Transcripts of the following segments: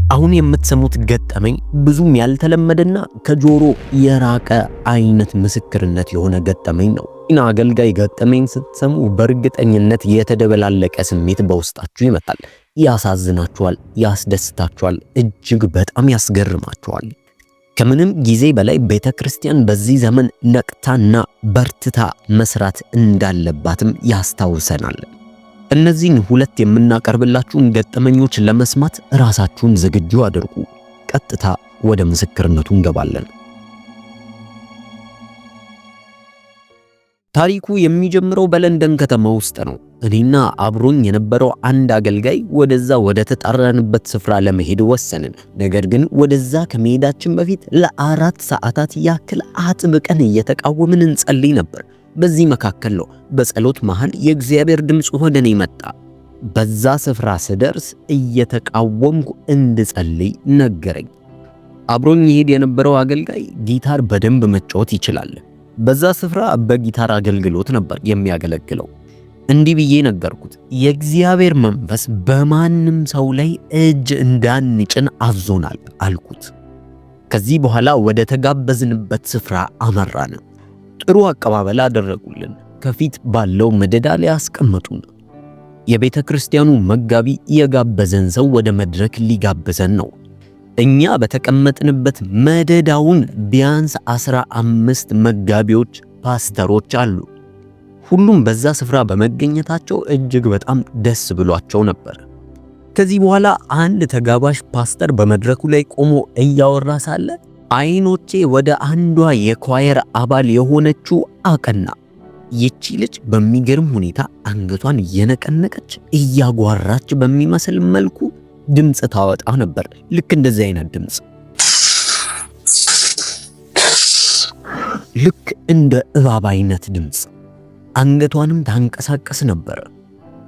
አሁን የምትሰሙት ገጠመኝ ብዙም ያልተለመደና ከጆሮ የራቀ አይነት ምስክርነት የሆነ ገጠመኝ ነው። ኢና አገልጋይ ገጠመኝ ስትሰሙ በእርግጠኝነት የተደበላለቀ ስሜት በውስጣችሁ ይመጣል። ያሳዝናችኋል፣ ያስደስታችኋል፣ እጅግ በጣም ያስገርማችኋል። ከምንም ጊዜ በላይ ቤተክርስቲያን በዚህ ዘመን ነቅታና በርትታ መስራት እንዳለባትም ያስታውሰናል። እነዚህን ሁለት የምናቀርብላችሁን ገጠመኞች ለመስማት ራሳችሁን ዝግጁ አድርጉ። ቀጥታ ወደ ምስክርነቱ እንገባለን። ታሪኩ የሚጀምረው በለንደን ከተማ ውስጥ ነው። እኔና አብሮኝ የነበረው አንድ አገልጋይ ወደ ተጣራንበት ስፍራ ለመሄድ ወሰንን። ነገር ግን ወደዛ ከመሄዳችን በፊት ለ4 ሰዓታት ያክል አጥብቀን እየተቃወምን እንጸልይ ነበር። በዚህ መካከል ነው በጸሎት መሃል የእግዚአብሔር ድምጽ ወደ እኔ መጣ። በዛ ስፍራ ስደርስ እየተቃወምኩ እንድጸልይ ነገረኝ። አብሮኝ ይሄድ የነበረው አገልጋይ ጊታር በደንብ መጫወት ይችላል። በዛ ስፍራ በጊታር አገልግሎት ነበር የሚያገለግለው። እንዲህ ብዬ ነገርኩት፣ የእግዚአብሔር መንፈስ በማንም ሰው ላይ እጅ እንዳንጭን አዞናል አልኩት። ከዚህ በኋላ ወደ ተጋበዝንበት ስፍራ አመራን። ጥሩ አቀባበል አደረጉልን። ከፊት ባለው መደዳ ላይ አስቀመጡን። የቤተ ክርስቲያኑ መጋቢ የጋበዘን ሰው ወደ መድረክ ሊጋብዘን ነው። እኛ በተቀመጥንበት መደዳውን ቢያንስ 15 መጋቢዎች፣ ፓስተሮች አሉ። ሁሉም በዛ ስፍራ በመገኘታቸው እጅግ በጣም ደስ ብሏቸው ነበር። ከዚህ በኋላ አንድ ተጋባዥ ፓስተር በመድረኩ ላይ ቆሞ እያወራ ሳለ አይኖቼ ወደ አንዷ የኳየር አባል የሆነችው አቀና። ይቺ ልጅ በሚገርም ሁኔታ አንገቷን እየነቀነቀች እያጓራች በሚመስል መልኩ ድምጽ ታወጣ ነበር። ልክ እንደዚህ አይነት ድምጽ፣ ልክ እንደ እባብ አይነት ድምጽ። አንገቷንም ታንቀሳቀስ ነበር።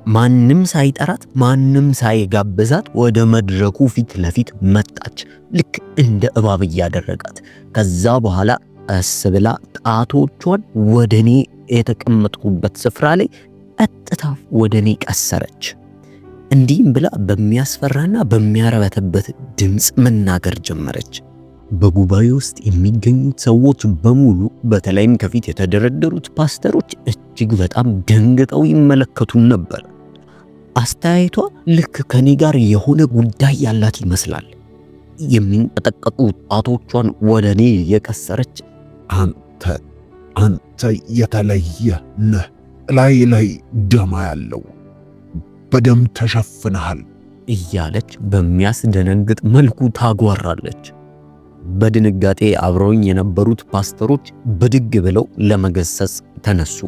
ማንም ሳይጠራት ማንም ሳይጋብዛት ወደ መድረኩ ፊት ለፊት መጣች፣ ልክ እንደ እባብ እያደረጋት። ከዛ በኋላ ቀስ ብላ ጣቶቿን ወደኔ የተቀመጥኩበት ስፍራ ላይ ቀጥታ ወደኔ ቀሰረች። እንዲህም ብላ በሚያስፈራና በሚያረበተበት ድምጽ መናገር ጀመረች። በጉባኤ ውስጥ የሚገኙት ሰዎች በሙሉ በተለይም ከፊት የተደረደሩት ፓስተሮች እጅግ በጣም ደንግጠው ይመለከቱን ነበር። አስተያየቷ ልክ ከኔ ጋር የሆነ ጉዳይ ያላት ይመስላል። የሚንቀጠቀጡ ጣቶቿን ወደኔ የቀሰረች አንተ የተለየ ነህ፣ ላይ ደማ ያለው በደም ተሸፍነሃል እያለች በሚያስደነግጥ መልኩ ታጓራለች። በድንጋጤ አብረውኝ የነበሩት ፓስተሮች ብድግ ብለው ለመገሰጽ ተነሱ።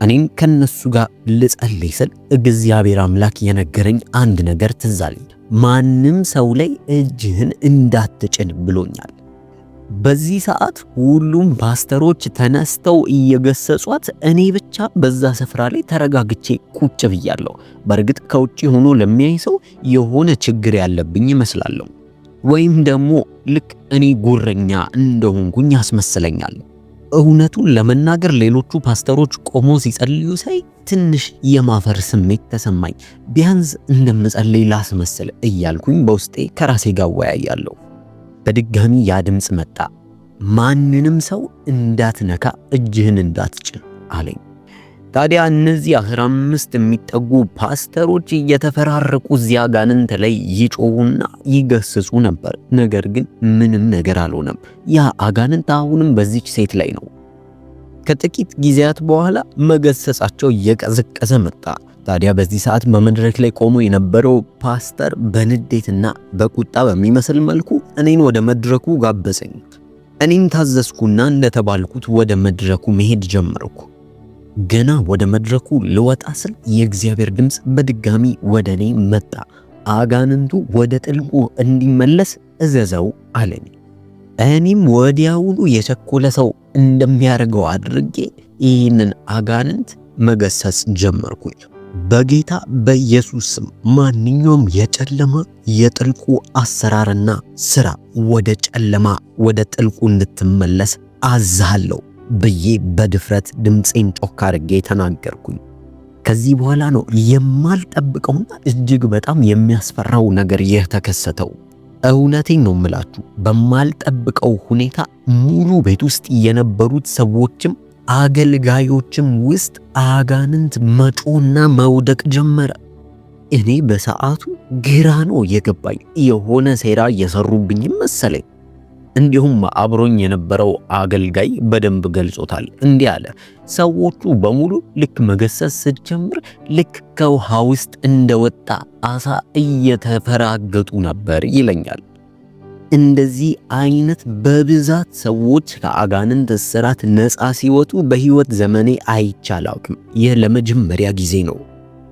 እኔም ከነሱ ጋር ልጸልይ ስል እግዚአብሔር አምላክ የነገረኝ አንድ ነገር ትዝ አለኝ። ማንም ሰው ላይ እጅህን እንዳትጭን ብሎኛል። በዚህ ሰዓት ሁሉም ፓስተሮች ተነስተው እየገሰጿት፣ እኔ ብቻ በዛ ስፍራ ላይ ተረጋግቼ ቁጭ ብያለሁ። በእርግጥ ከውጪ ሆኖ ለሚያይ ሰው የሆነ ችግር ያለብኝ ይመስላለሁ፣ ወይም ደግሞ ልክ እኔ ጉረኛ እንደሆንኩኝ ያስመስለኛል። እውነቱን ለመናገር ሌሎቹ ፓስተሮች ቆሞ ሲጸልዩ ሳይ ትንሽ የማፈር ስሜት ተሰማኝ። ቢያንስ እንደምጸልይ ላስመስል እያልኩኝ በውስጤ ከራሴ ጋር ወያያለሁ። በድጋሚ ያ ድምጽ መጣ። ማንንም ሰው እንዳትነካ፣ እጅህን እንዳትጭን አለኝ። ታዲያ እነዚህ 15 የሚጠጉ ፓስተሮች እየተፈራረቁ እዚያ አጋንንት ላይ ይጮሁና ይገስጹ ነበር። ነገር ግን ምንም ነገር አልሆነም። ያ አጋንንት አሁንም በዚች ሴት ላይ ነው። ከጥቂት ጊዜያት በኋላ መገሰጻቸው እየቀዘቀዘ መጣ። ታዲያ በዚህ ሰዓት በመድረክ ላይ ቆሞ የነበረው ፓስተር በንዴትና በቁጣ በሚመስል መልኩ እኔን ወደ መድረኩ ጋበዘኝ። እኔም ታዘዝኩና እንደተባልኩት ወደ መድረኩ መሄድ ጀመርኩ። ገና ወደ መድረኩ ልወጣ ስል የእግዚአብሔር ድምጽ በድጋሚ ወደ እኔ መጣ። አጋንንቱ ወደ ጥልቁ እንዲመለስ እዘዘው አለኝ። እኔም ወዲያውኑ የቸኮለ ሰው እንደሚያደርገው አድርጌ ይህንን አጋንንት መገሰጽ ጀመርኩኝ። በጌታ በኢየሱስ ስም ማንኛውም የጨለማ የጥልቁ አሰራርና ስራ ወደ ጨለማ ወደ ጥልቁ እንድትመለስ አዛለሁ ብዬ በድፍረት ድምፄን ጮክ አድርጌ ተናገርኩኝ። ከዚህ በኋላ ነው የማልጠብቀውና እጅግ በጣም የሚያስፈራው ነገር የተከሰተው። እውነቴን ነው የምላችሁ፣ በማልጠብቀው ሁኔታ ሙሉ ቤት ውስጥ የነበሩት ሰዎችም አገልጋዮችም ውስጥ አጋንንት መጮና መውደቅ ጀመረ። እኔ በሰዓቱ ግራ ነው የገባኝ። የሆነ ሴራ እየሰሩብኝም መሰለኝ። እንዲሁም አብሮኝ የነበረው አገልጋይ በደንብ ገልጾታል። እንዲህ አለ፣ ሰዎቹ በሙሉ ልክ መገሰጽ ስትጀምር ልክ ከውሃ ውስጥ እንደወጣ አሳ እየተፈራገጡ ነበር ይለኛል። እንደዚህ አይነት በብዛት ሰዎች ከአጋንንት እስራት ነፃ ሲወጡ በህይወት ዘመኔ አይቼ አላውቅም። ይህ ለመጀመሪያ ጊዜ ነው።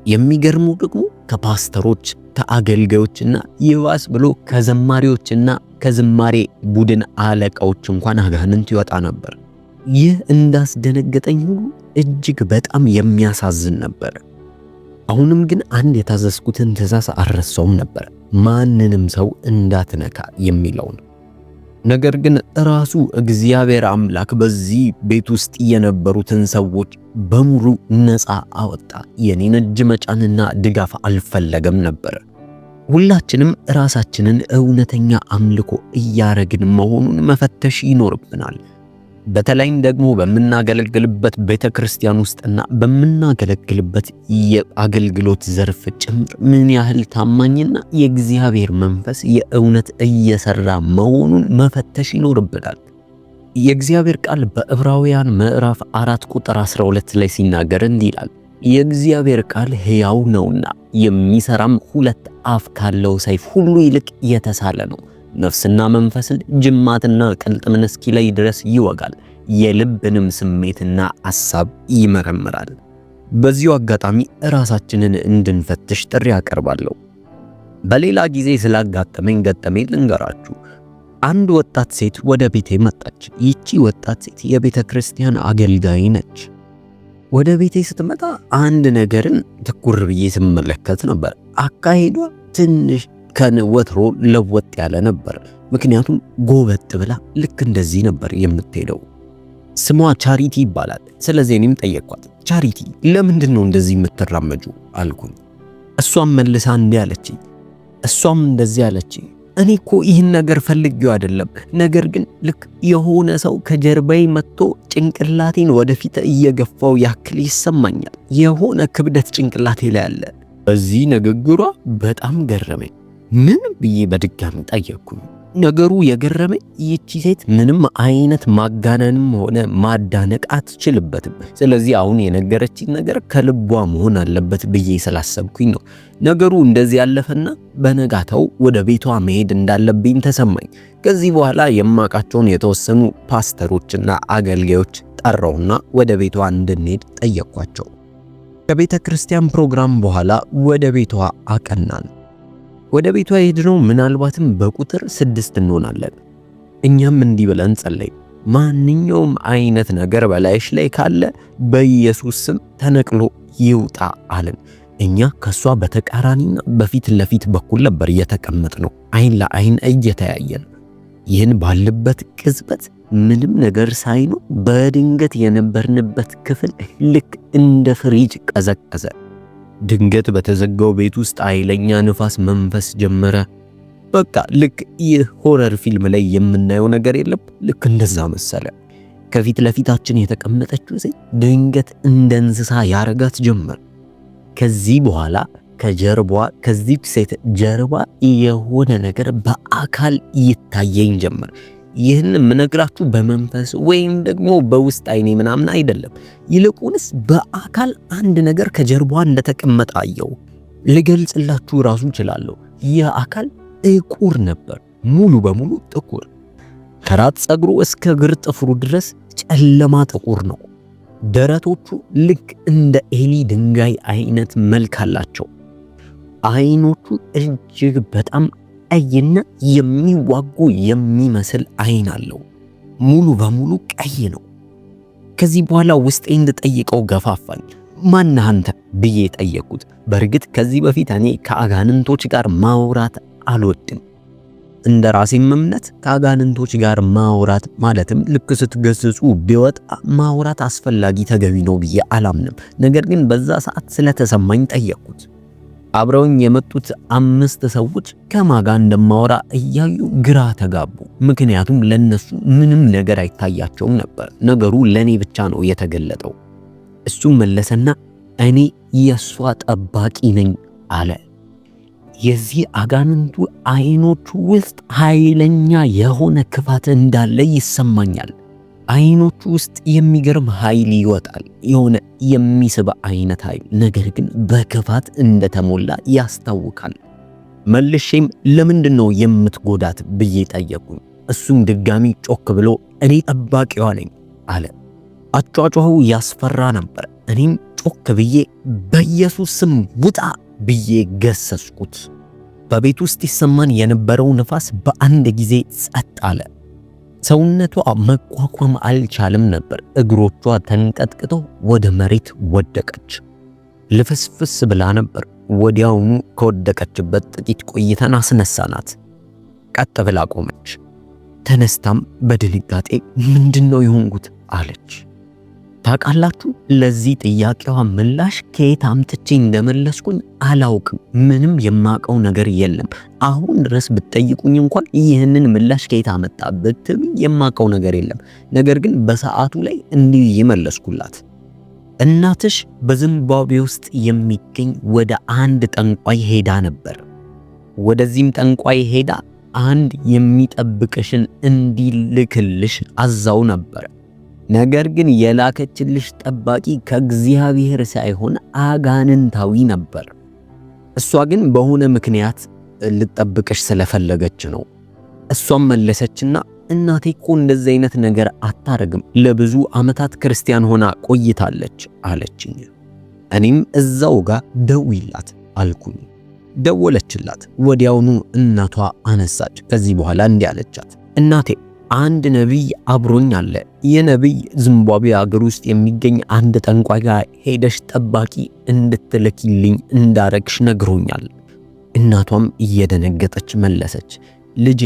የሚገርሙ ደግሞ ከፓስተሮች ከአገልጋዮችና ይባስ ብሎ ከዘማሪዎችና ከዝማሬ ቡድን አለቃዎች እንኳን አጋንንት ይወጣ ነበር። ይህ እንዳስደነገጠኝ ሁሉ እጅግ በጣም የሚያሳዝን ነበር። አሁንም ግን አንድ የታዘዝኩትን ትእዛዝ አልረሳውም ነበር፣ ማንንም ሰው እንዳትነካ የሚለው ነው። ነገር ግን ራሱ እግዚአብሔር አምላክ በዚህ ቤት ውስጥ የነበሩትን ሰዎች በሙሉ ነፃ አወጣ። የኔን እጅ መጫንና ድጋፍ አልፈለገም ነበር። ሁላችንም ራሳችንን እውነተኛ አምልኮ እያረግን መሆኑን መፈተሽ ይኖርብናል። በተለይም ደግሞ በምናገለግልበት ቤተክርስቲያን ውስጥና በምናገለግልበት የአገልግሎት ዘርፍ ጭምር ምን ያህል ታማኝና የእግዚአብሔር መንፈስ የእውነት እየሰራ መሆኑን መፈተሽ ይኖርብናል። የእግዚአብሔር ቃል በዕብራውያን ምዕራፍ 4 ቁጥር 12 ላይ ሲናገር እንዲህ ይላል፣ የእግዚአብሔር ቃል ሕያው ነውና የሚሰራም ሁለት አፍ ካለው ሰይፍ ሁሉ ይልቅ የተሳለ ነው፣ ነፍስና መንፈስን ጅማትና ቅልጥምን እስኪለይ ድረስ ይወጋል፣ የልብንም ስሜትና ሐሳብ ይመረምራል። በዚሁ አጋጣሚ ራሳችንን እንድንፈትሽ ጥሪ አቀርባለሁ። በሌላ ጊዜ ስላጋጠመኝ ገጠመኝ ልንገራችሁ። አንድ ወጣት ሴት ወደ ቤቴ መጣች። ይቺ ወጣት ሴት የቤተ ክርስቲያን አገልጋይ ነች። ወደ ቤቴ ስትመጣ አንድ ነገርን ትኩር ብዬ ስመለከት ነበር። አካሄዷ ትንሽ ከወትሮ ለወጥ ያለ ነበር። ምክንያቱም ጎበጥ ብላ ልክ እንደዚህ ነበር የምትሄደው። ስሟ ቻሪቲ ይባላል። ስለዚህ እኔም ጠየቅኳት፣ ቻሪቲ ለምንድን ነው እንደዚህ የምትራመጁ አልኩኝ። እሷም መልሳ እንዲህ አለችኝ። እሷም እንደዚህ አለችኝ፣ እኔ እኮ ይህን ነገር ፈልጌው አይደለም፣ ነገር ግን ልክ የሆነ ሰው ከጀርባዬ መጥቶ ጭንቅላቴን ወደፊት እየገፋው ያክል ይሰማኛል። የሆነ ክብደት ጭንቅላቴ ላይ አለ። በዚህ ንግግሯ በጣም ገረመኝ። ምን ብዬ በድጋሚ ጠየቅኩኝ። ነገሩ የገረመኝ ይቺ ሴት ምንም አይነት ማጋነንም ሆነ ማዳነቅ አትችልበትም። ስለዚህ አሁን የነገረችኝ ነገር ከልቧ መሆን አለበት ብዬ ስላሰብኩኝ ነው። ነገሩ እንደዚህ ያለፈና በነጋታው ወደ ቤቷ መሄድ እንዳለብኝ ተሰማኝ። ከዚህ በኋላ የማውቃቸውን የተወሰኑ ፓስተሮችና አገልጋዮች ጠራውና ወደ ቤቷ እንድንሄድ ጠየቅኳቸው። ከቤተ ክርስቲያን ፕሮግራም በኋላ ወደ ቤቷ አቀናን። ወደ ቤቷ ሄድነው ምናልባትም በቁጥር 6 እንሆናለን። እኛም እንዲህ ብለን ጸለይ፣ ማንኛውም አይነት ነገር በላይሽ ላይ ካለ በኢየሱስ ስም ተነቅሎ ይውጣ አለን። እኛ ከሷ በተቃራኒና በፊት ለፊት በኩል ነበር የተቀመጥነው፣ አይን ለአይን እየተያየን። ይህን ባለበት ቅጽበት ምንም ነገር ሳይኖር በድንገት የነበርንበት ክፍል ልክ እንደ ፍሪጅ ቀዘቀዘ። ድንገት በተዘጋው ቤት ውስጥ ኃይለኛ ንፋስ መንፈስ ጀመረ። በቃ ልክ ይህ ሆረር ፊልም ላይ የምናየው ነገር የለም፣ ልክ እንደዛ መሰለ። ከፊት ለፊታችን የተቀመጠችው ሴት ድንገት እንደ እንስሳ ያረጋት ጀመር። ከዚህ በኋላ ከጀርባዋ ከዚህ ሴት ጀርባ የሆነ ነገር በአካል ይታየኝ ጀመር። ይህን የምነግራችሁ በመንፈስ ወይም ደግሞ በውስጥ አይኔ ምናምን አይደለም። ይልቁንስ በአካል አንድ ነገር ከጀርባዋ እንደተቀመጠ አየው። ልገልጽላችሁ ራሱ እችላለሁ። ይህ አካል ጥቁር ነበር፣ ሙሉ በሙሉ ጥቁር። ከራስ ፀጉሩ እስከ እግር ጥፍሩ ድረስ ጨለማ ጥቁር ነው። ደረቶቹ ልክ እንደ ኤሊ ድንጋይ አይነት መልክ አላቸው። አይኖቹ እጅግ በጣም ቀይና የሚዋጉ የሚመስል አይን አለው። ሙሉ በሙሉ ቀይ ነው። ከዚህ በኋላ ውስጤ እንድጠይቀው ገፋፋኝ። ማነህ አንተ ብዬ ጠየቁት። በእርግጥ ከዚህ በፊት እኔ ከአጋንንቶች ጋር ማውራት አልወድም። እንደ ራሴም እምነት ከአጋንንቶች ጋር ማውራት ማለትም ልክ ስትገስጹ ቢወጣ ማውራት አስፈላጊ ተገቢ ነው ብዬ አላምንም። ነገር ግን በዛ ሰዓት ስለተሰማኝ ጠየቁት። አብረውኝ የመጡት 5 ሰዎች ከማጋ እንደማወራ እያዩ ግራ ተጋቡ። ምክንያቱም ለነሱ ምንም ነገር አይታያቸውም ነበር። ነገሩ ለኔ ብቻ ነው የተገለጠው። እሱም መለሰና እኔ የሷ ጠባቂ ነኝ አለ። የዚህ አጋንንቱ አይኖቹ ውስጥ ኃይለኛ የሆነ ክፋት እንዳለ ይሰማኛል። አይኖቹ ውስጥ የሚገርም ኃይል ይወጣል፣ የሆነ የሚስብ አይነት ኃይል፣ ነገር ግን በክፋት እንደተሞላ ያስታውቃል። መልሼም ለምንድነው የምትጎዳት ብዬ ጠየቁኝ። እሱም ድጋሚ ጮክ ብሎ እኔ ጠባቂዋ ነኝ አለ። አጫጫሁ ያስፈራ ነበር። እኔም ጮክ ብዬ በኢየሱስ ስም ውጣ ብዬ ገሰስኩት። በቤት ውስጥ ይሰማን የነበረው ነፋስ በአንድ ጊዜ ጸጥ አለ። ሰውነቷ መቋቋም አልቻለም ነበር። እግሮቿ ተንቀጥቅጠው ወደ መሬት ወደቀች። ልፍስፍስ ብላ ነበር። ወዲያውኑ ከወደቀችበት ጥቂት ቆይተን አስነሳናት። ቀጥ ብላ ቆመች። ተነስታም በድንጋጤ ምንድነው የሆንኩት አለች። ታውቃላችሁ፣ ለዚህ ጥያቄዋ ምላሽ ከየት አምጥቼ እንደመለስኩኝ አላውቅም። ምንም የማውቀው ነገር የለም። አሁን ድረስ ብትጠይቁኝ እንኳን ይህንን ምላሽ ከየት አመጣ ብትሉኝ የማውቀው ነገር የለም። ነገር ግን በሰዓቱ ላይ እንዲህ ይመለስኩላት። እናትሽ በዚምባብዌ ውስጥ የሚገኝ ወደ አንድ ጠንቋይ ሄዳ ነበር። ወደዚህም ጠንቋይ ሄዳ አንድ የሚጠብቅሽን እንዲልክልሽ አዛው ነበር። ነገር ግን የላከችልሽ ጠባቂ ከእግዚአብሔር ሳይሆን አጋንንታዊ ነበር። እሷ ግን በሆነ ምክንያት ልጠብቅሽ ስለፈለገች ነው። እሷም መለሰችና እናቴ እኮ እንደዚህ አይነት ነገር አታረግም፣ ለብዙ ዓመታት ክርስቲያን ሆና ቆይታለች አለችኝ። እኔም እዛው ጋር ደውይላት አልኩኝ። ደወለችላት። ወዲያውኑ እናቷ አነሳች። ከዚህ በኋላ እንዲህ አለቻት፣ እናቴ አንድ ነብይ አብሮኝ አለ። የነብይ ዚምባብዌ ሀገር ውስጥ የሚገኝ አንድ ጠንቋይ ጋር ሄደሽ ጠባቂ እንድትልኪልኝ እንዳረግሽ ነግሮኛል። እናቷም እየደነገጠች መለሰች፣ ልጄ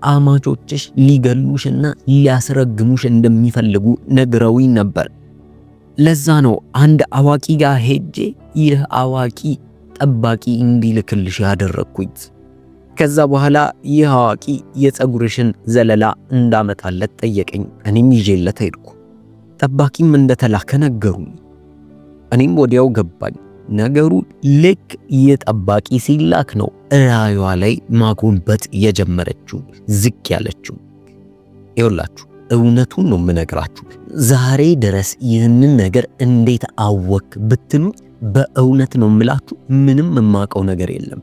አማቾችሽ ሊገሉሽና ሊያስረግሙሽ እንደሚፈልጉ ነግረውኝ ነበር። ለዛ ነው አንድ አዋቂ ጋር ሄጄ ይህ አዋቂ ጠባቂ እንዲልክልሽ ያደረኩት። ከዛ በኋላ ይህ አዋቂ የፀጉርሽን ዘለላ እንዳመጣለት ጠየቀኝ። እኔም ይዤለት ሄድኩ። ጠባቂም እንደተላከ ነገሩኝ። እኔም ወዲያው ገባኝ ነገሩ ልክ የጠባቂ ሲላክ ነው ራዩዋ ላይ ማጎንበጥ የጀመረችው ዝቅ ያለችው። ይኸውላችሁ እውነቱን ነው የምነግራችሁ። ዛሬ ድረስ ይህንን ነገር እንዴት አወክ ብትሉ በእውነት ነው የምላችሁ ምንም የማውቀው ነገር የለም።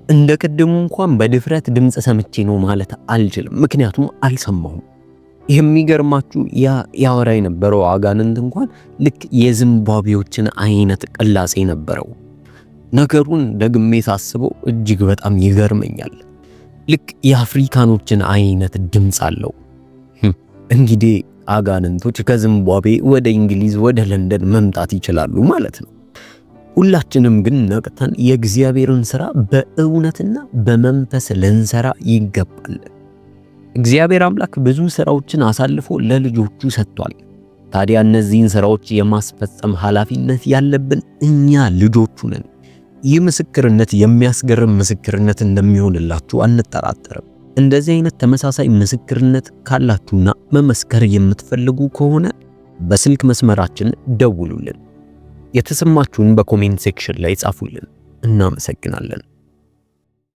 እንደ ቀደሙ እንኳን በድፍረት ድምጽ ሰምቼ ነው ማለት አልችልም፣ ምክንያቱም አልሰማሁም። የሚገርማችሁ ያ ያወራ የነበረው አጋንንት እንኳን ልክ የዚምባብዌዎችን አይነት ቅላጼ ነበረው። ነገሩን ደግሜ ሳስበው እጅግ በጣም ይገርመኛል። ልክ የአፍሪካኖችን አይነት ድምጽ አለው። እንግዲህ አጋንንቶች ከዚምባብዌ ወደ እንግሊዝ ወደ ለንደን መምጣት ይችላሉ ማለት ነው። ሁላችንም ግን ነቅተን የእግዚአብሔርን ሥራ በእውነትና በመንፈስ ልንሰራ ይገባል። እግዚአብሔር አምላክ ብዙ ሥራዎችን አሳልፎ ለልጆቹ ሰጥቷል። ታዲያ እነዚህን ሥራዎች የማስፈጸም ኃላፊነት ያለብን እኛ ልጆቹ ነን። ይህ ምስክርነት የሚያስገርም ምስክርነት እንደሚሆንላችሁ አንጠራጠርም። እንደዚህ አይነት ተመሳሳይ ምስክርነት ካላችሁና መመስከር የምትፈልጉ ከሆነ በስልክ መስመራችን ደውሉልን። የተሰማችሁን በኮሜንት ሴክሽን ላይ ጻፉልን። እናመሰግናለን።